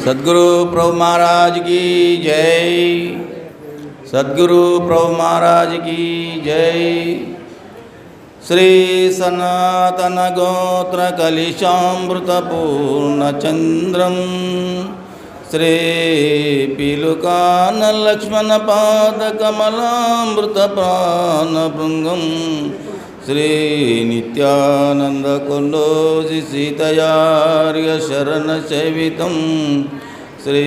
सद्गुरु प्रभु महाराज की जय। सद्गुरु प्रभु महाराज की जय। श्री सनातन गोत्र कलिशामृत पूर्णचंद्रम श्री पीलुकान लक्ष्मण पाद कमलामृत प्राण भृंगम श्री नित्यानंद कुंडोजि सीतयार्य शरण सेवितं श्री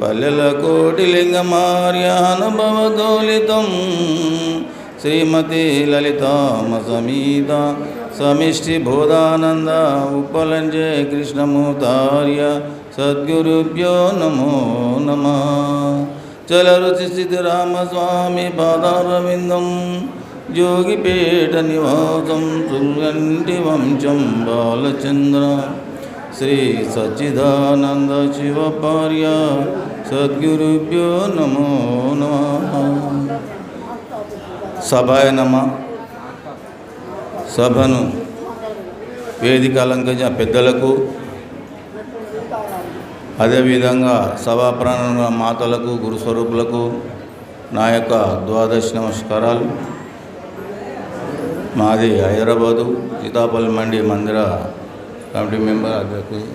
पल्लल कोटिलिंगमार्यानुभवदोलितं श्रीमती ललिताम समीता समिष्टि बोधानंद उपलंजे कृष्णमूर्तार्य सद्गुरुभ्यो नमो नमः। चल रुचि सिद्धराम स्वामी पादारविंदम योगिपीठ निवासं सुगंधि वंशं बालचंद्र श्री सच्चिदानंद शिवपार्य सद्गुरुभ्यो नमो नमः। सभाय नमः। సభను వేదిక అలంకరించిన పెద్దలకు, అదేవిధంగా సభాప్రాణ మాతలకు, గురుస్వరూపులకు నా యొక్క ద్వాదశి నమస్కారాలు. మాది హైదరాబాదు సీతాపల్లి మండి మందిర కమిటీ మెంబర్ అధ్యక్షులు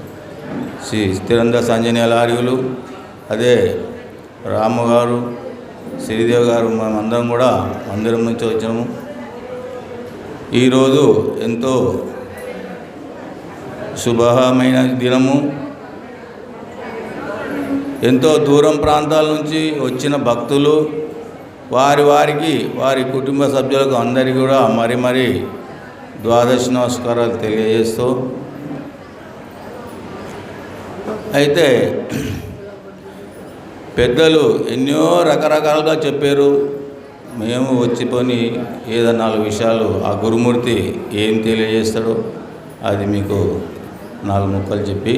శ్రీ స్థిరంద సంజనీయ లార్యులు, అదే రాము గారు, శ్రీదేవి గారు, మేమందరం కూడా మందిరం నుంచి వచ్చాము. ఈరోజు ఎంతో శుభమైన దినము. ఎంతో దూరం ప్రాంతాల నుంచి వచ్చిన భక్తులు వారి కుటుంబ సభ్యులకు అందరికీ కూడా మరి ద్వాదశి నమస్కారాలు తెలియజేస్తూ, అయితే పెద్దలు ఎన్నో రకరకాలుగా చెప్పారు. మేము వచ్చిపోని ఏదో 4 విషయాలు ఆ గురుమూర్తి ఏం తెలియజేస్తాడో అది మీకు 4 ముక్కలు చెప్పి,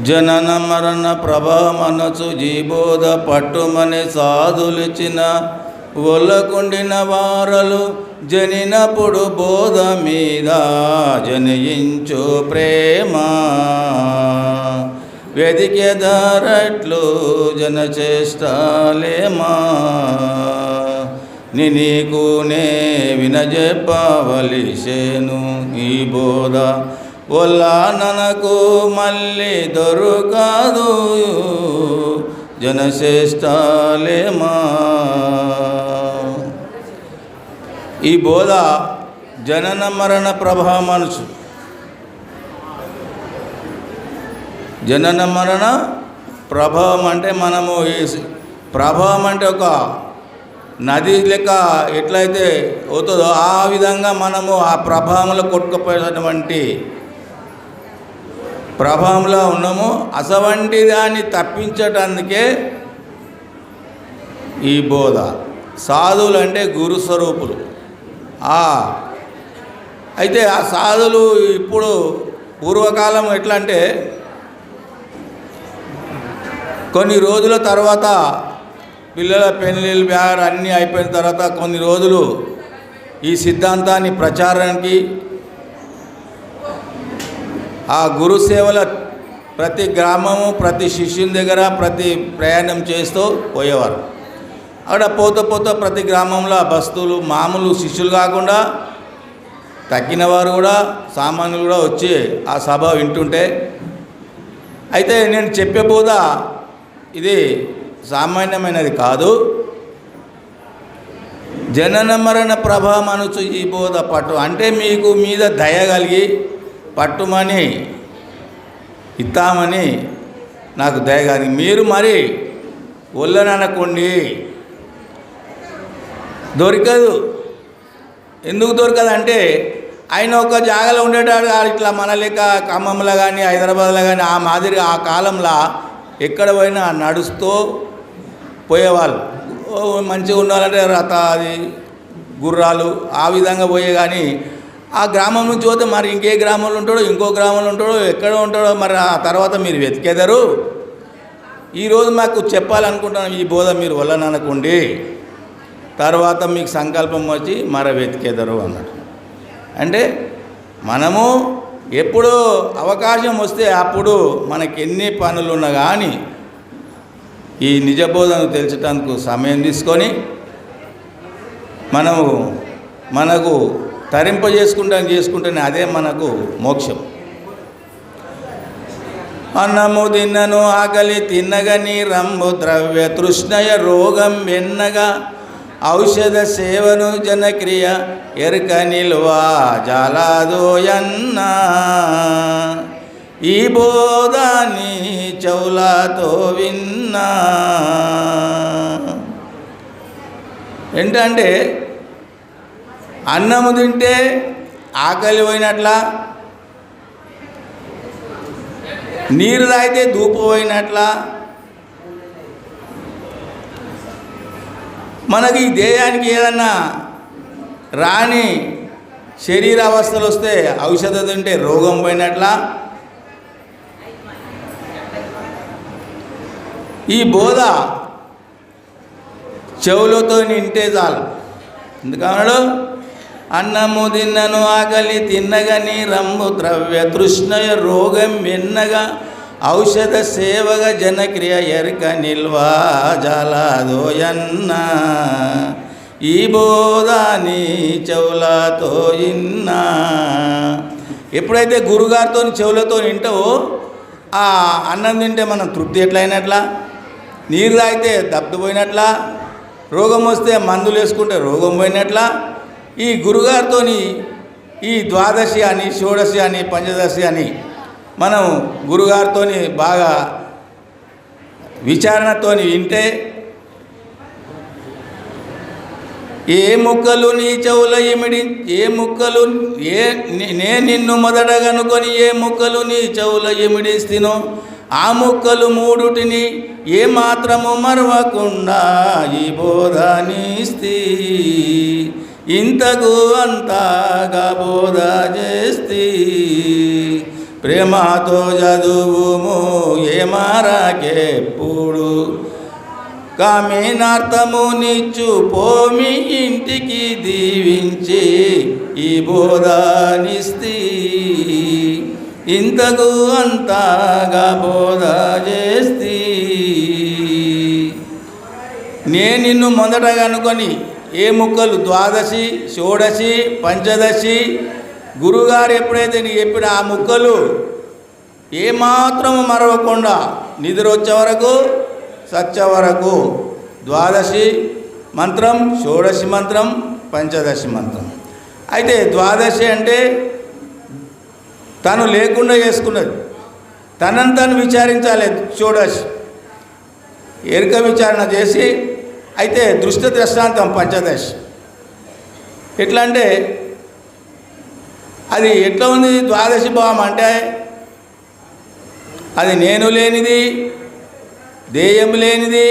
జనన మరణ ప్రభా మనసు జీబోధ పట్టుమని సాధులిచిన ఒల్లకుండిన వారలు జనినప్పుడు బోధ మీద జనయించు ప్రేమ వెదికెదరట్లు జనచేష్టాలేమా నీకునే వినజెప్పవలిసేను ఈ బోధ ఒల్లా ననకు మళ్ళీ దొరకదు జనశ్రేష్టాలేమా. ఈ బోధ జనన మరణ ప్రభా మనసు, జనన మరణ ప్రభావం అంటే మనము ప్రభావం అంటే ఒక నది లెక్క ఎట్లయితే అవుతుందో ఆ విధంగా మనము ఆ ప్రభావంలో కొట్టుకుపోయేటటువంటి ప్రభావంలో ఉన్నాము. అసవంటి దాన్ని తప్పించటానికే ఈ బోధ. సాధువులు అంటే గురు స్వరూపులు. అయితే ఆ సాధువులు ఇప్పుడు పూర్వకాలం ఎట్లా అంటే కొన్ని రోజుల తర్వాత పిల్లల పెళ్ళిళ్ళు బ్యాగ్ అన్నీ అయిపోయిన తర్వాత కొన్ని రోజులు ఈ సిద్ధాంతాన్ని ప్రచారానికి ఆ గురు సేవల ప్రతి గ్రామము, ప్రతి శిష్యుని దగ్గర ప్రతి ప్రయాణం చేస్తూ పోయేవారు. అక్కడ పోతూ ప్రతి గ్రామంలో బస్తులు మామూలు శిష్యులు కాకుండా తక్కిన వారు కూడా సామాన్యులు కూడా వచ్చి ఆ సభ వింటుంటే, అయితే నేను చెప్పే బోధ ఇది సామాన్యమైనది కాదు. జనన మరణ ప్రభావం అనుచు ఈ బోధ పట్టు అంటే మీకు మీద దయ కలిగి పట్టుమని ఇస్తామని నాకు దయ కలిగి మీరు మరి ఒళ్ళననుకోండి. దొరకదు. ఎందుకు దొరకదు అంటే ఆయన ఒక జాగాలో ఉండేటాడు. ఇట్లా మన లెక్క ఖమ్మంలో కానీ హైదరాబాద్లో కానీ ఆ మాదిరి ఆ కాలంలో ఎక్కడ పోయినా నడుస్తూ పోయేవాళ్ళు. మంచిగా ఉండాలంటే రథ అది గుర్రాలు ఆ విధంగా పోయే, కానీ ఆ గ్రామం నుంచి పోతే మరి ఇంకే గ్రామంలో ఉంటాడో ఇంకో గ్రామంలో ఉంటాడో ఎక్కడ ఉంటాడో మరి ఆ తర్వాత మీరు వెతికేదరు. ఈరోజు మాకు చెప్పాలనుకుంటున్నాం ఈ బోధ మీరు వల్లననుకోండి, తర్వాత మీకు సంకల్పం వచ్చి మర వెతికేదరు అన్నాడు. అంటే మనము ఎప్పుడు అవకాశం వస్తే అప్పుడు మనకి ఎన్ని పనులు ఉన్నా కానీ ఈ నిజబోధను తెలుసటానికి సమయం తీసుకొని మనకు చేసుకుంటేనే అదే మనకు మోక్షం. అన్నము తిన్నను ఆకలి తిన్నగని రమ్ము ద్రవ్య తృష్ణయ రోగం వెన్నగా ఔషధ సేవను జనక్రియ ఎరుక నిల్వా జాలాదోయన్నా ఈ బోధాన్ని చెవులతో విన్నా. ఏంటంటే అన్నము తింటే ఆకలి పోయినట్లా, నీరు తాగితే ధూపు పోయినట్లా, మనకి ఈ దేహానికి ఏదన్నా రాని శరీర అవస్థలు వస్తే ఔషధం తింటే రోగం పోయినట్లా, ఈ బోధ చెవులతో నింటే చాలు. ఎందుకన్నాడు? అన్నము తిన్నను ఆకలి తిన్నగని రమ్ము ద్రవ్య తృష్ణయ రోగం వెన్నగా ఔషధ సేవగ జనక్రియ ఎరుక నిల్వా జాలాదోయన్నా ఈ బోధాని చెవులతో ఇన్నా. ఎప్పుడైతే గురుగారితో చెవులతో వింటావో ఆ అన్నం తింటే మనం తృప్తి ఎట్లయినట్లా, నీరు తాగితే దప్పు పోయినట్లా, రోగం వస్తే మందులు వేసుకుంటే రోగం పోయినట్లా, ఈ గురుగారితో ఈ ద్వాదశి అని షోడశి అని పంచదశి అని మనం గురుగారితో బాగా విచారణతో వింటే ఏ ముక్కలు నీ చెవుల ఇమిడి నే నిన్ను మొదట కనుకొని ఏ ముక్కలు నీ చెవుల ఇమిడిస్తినో ఆ ముక్కలు మూడుటిని ఏ మాత్రము మరవకుండా ఈ బోధనిస్తి ఇంతకు అంతగా బోధ చేస్తి ప్రేమతో చదువుము ఏ మారాకెప్పుడు కామేనార్థము నిచ్చు పోమి ఇంటికి దీవించి ఈ బోధనిస్తి ఇంతకు అంతగా బోధ చేస్తి. నేను నిన్ను మొదట కనుకొని ఏ ముక్కలు ద్వాదశి షోడశి పంచదశి గురుగారు ఎప్పుడైతే నీకు చెప్పిన ఆ ముక్కలు ఏమాత్రము మరవకుండా నిద్ర వచ్చే వరకు సచ్చే వరకు ద్వాదశి మంత్రం, షోడశి మంత్రం, పంచదశి మంత్రం. అయితే ద్వాదశి అంటే తను లేకుండా చేసుకున్నది, తనను తను విచారించాలి. షోడశి ఎరుక విచారణ చేసి, అయితే దృష్టి దృష్టాంతం పంచదశి. ఎట్లా అంటే అది ఎట్లా ఉంది? ద్వాదశి భావం అంటే అది నేను లేనిది, దేయం లేనిది,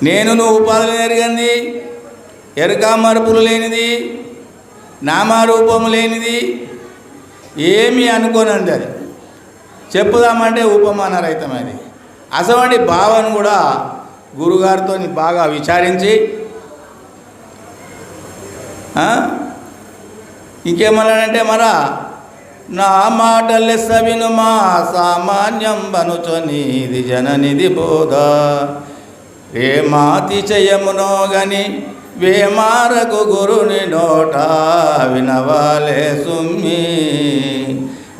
నేను ఉపాధులు ఎరగంది, ఎరుక మరుపులు లేనిది, నామరూపము లేనిది, ఏమీ అనుకోనంది. అది చెప్పుదామంటే ఉపమాన రహితం. అది అసలు భావన కూడా గురుగారితో బాగా విచారించి ఇంకేమన్నాడంటే మరా నా మాటలెస్స వినుమా సామాన్యం బనుచొనిది జననిధి బోధ వేమాతిశయమునో గని వేమారకు గురుని నోట వినవాలే సుమ్మి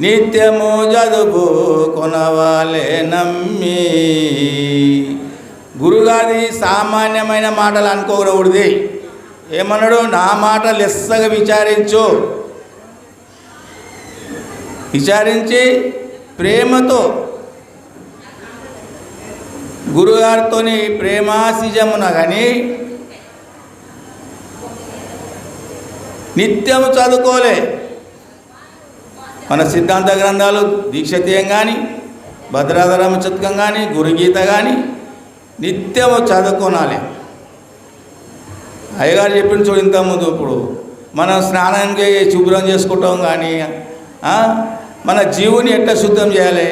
నిత్యము జదుపు కొనవాలే నమ్మి. గురుగారి సామాన్యమైన మాటలు అనుకోకూడదు. ఏమన్నాడు? నా మాట లెస్సగా విచారించి ప్రేమతో గురుగారితో ప్రేమాశిజమున కానీ నిత్యము చదువుకోలే. మన సిద్ధాంత గ్రంథాలు దీక్షతీయం కానీ, భద్రాధరమ శతకం కానీ, గురుగీత కానీ నిత్యము చదువుకోనాలి. అయ్యగారు చెప్పిన చూడు ఇంతకుముందు. ఇప్పుడు మనం స్నానానికి శుభ్రం చేసుకుంటాం కానీ మన జీవుని ఎట్లా శుద్ధం చేయాలి,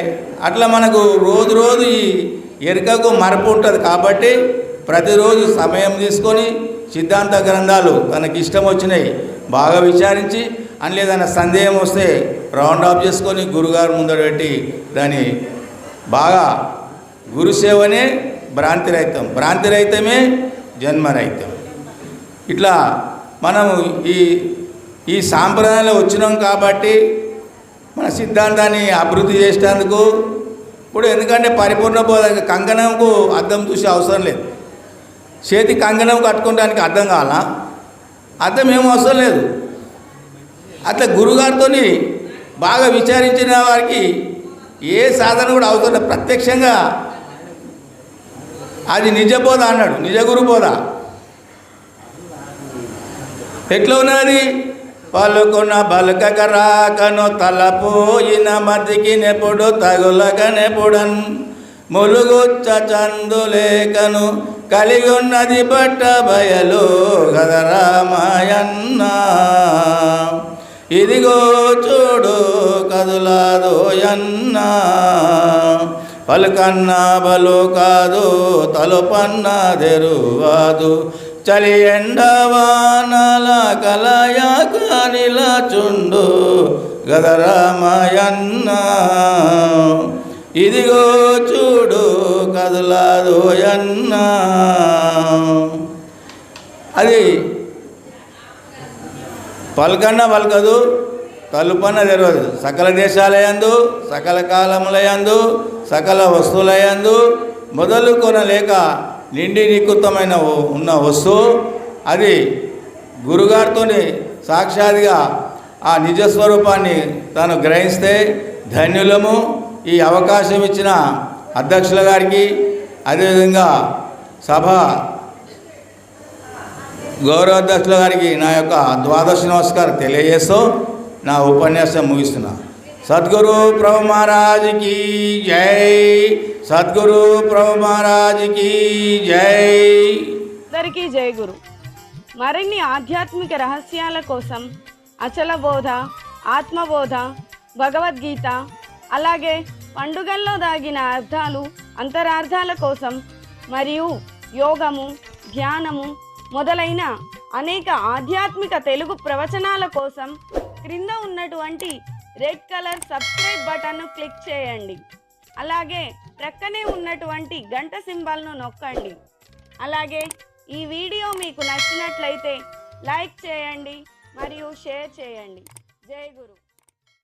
అట్లా మనకు రోజు రోజు ఈ ఎరుకకు మరపు ఉంటుంది. కాబట్టి ప్రతిరోజు సమయం తీసుకొని సిద్ధాంత గ్రంథాలు తనకి ఇష్టం వచ్చినాయి బాగా విచారించి అందులో ఏదైనా సందేహం వస్తే రౌండ్ ఆఫ్ చేసుకొని గురుగారు ముందర పెట్టి దాన్ని బాగా గురుసేవనే భ్రాంతిరహితం, భ్రాంతిరహితమే జన్మరహితం. ఇట్లా మనము ఈ సాంప్రదాయంలో వచ్చినాం కాబట్టి మన సిద్ధాంతాన్ని అభివృద్ధి చేసేందుకు ఇప్పుడు ఎందుకంటే పరిపూర్ణ బోధ కంకణంకు అద్దం చూసే అవసరం లేదు. చేతి కంకణం కట్టుకోవడానికి అర్థం కావాలా? అర్థం ఏమో అవసరం లేదు. అట్లా గురుగారితో బాగా విచారించిన వారికి ఏ సాధన కూడా అవసరం లేదు. ప్రత్యక్షంగా అది నిజ బోధ అన్నాడు, నిజ గురు బోధ. ఎట్లా ఉన్నది? పలుకున్న బలకక రాకను తలపోయిన మతికి నెప్పుడు తగులక నెపుడన్ ములుగుచ్చ చందులేకను కలిగి ఉన్నది బట్ట బయలు గదరామాయన్న. ఇదిగో చూడు కదులాదోయన్న, పలుకన్నా బలు కాదు తలుపన్న తెరువాదు, చలి ఎండవానల కలయాక నిలచుండు గదరామాయన్న. ఇదిగో చూడు కదులాదోయన్న. అది పలకన్నా పలకదు, తలుపన్న తెరవదు. సకల దేశాలయందు, సకల కాలములయందు, సకల వస్తువులయందు మొదలు కొనలేక నిండి నికృతమైన ఉన్న వస్తువు అది గురుగారితో సాక్షాత్గా ఆ నిజస్వరూపాన్ని తాను గ్రహిస్తే ధన్యులము. ఈ అవకాశం ఇచ్చిన అధ్యక్షుల గారికి, అదేవిధంగా సభ గౌరవ అధ్యక్షుల గారికి నా యొక్క ద్వాదశ నమస్కారం తెలియజేస్తూ నా ఉపన్యాసం ముగిస్తున్నా. సద్గురు ప్రభు మహారాజ్కి జై, సద్గురు ప్రభు మహారాజ్కి జై. అందరికీ జై గురు. మరిన్ని ఆధ్యాత్మిక రహస్యాల కోసం అచల బోధ, ఆత్మబోధ, భగవద్గీత, అలాగే పండుగల్లో దాగిన అర్థాలు, అంతరార్థాల కోసం మరియు యోగము, ధ్యానము మొదలైన అనేక ఆధ్యాత్మిక తెలుగు ప్రవచనాల కోసం క్రింద ఉన్నటువంటి రెడ్ కలర్ సబ్స్క్రైబ్ బటన్ను క్లిక్ చేయండి. అలాగే ప్రక్కనే ఉన్నటువంటి గంట సింబల్ను నొక్కండి. అలాగే ఈ వీడియో మీకు నచ్చినట్లయితే లైక్ చేయండి మరియు షేర్ చేయండి. జై గురు.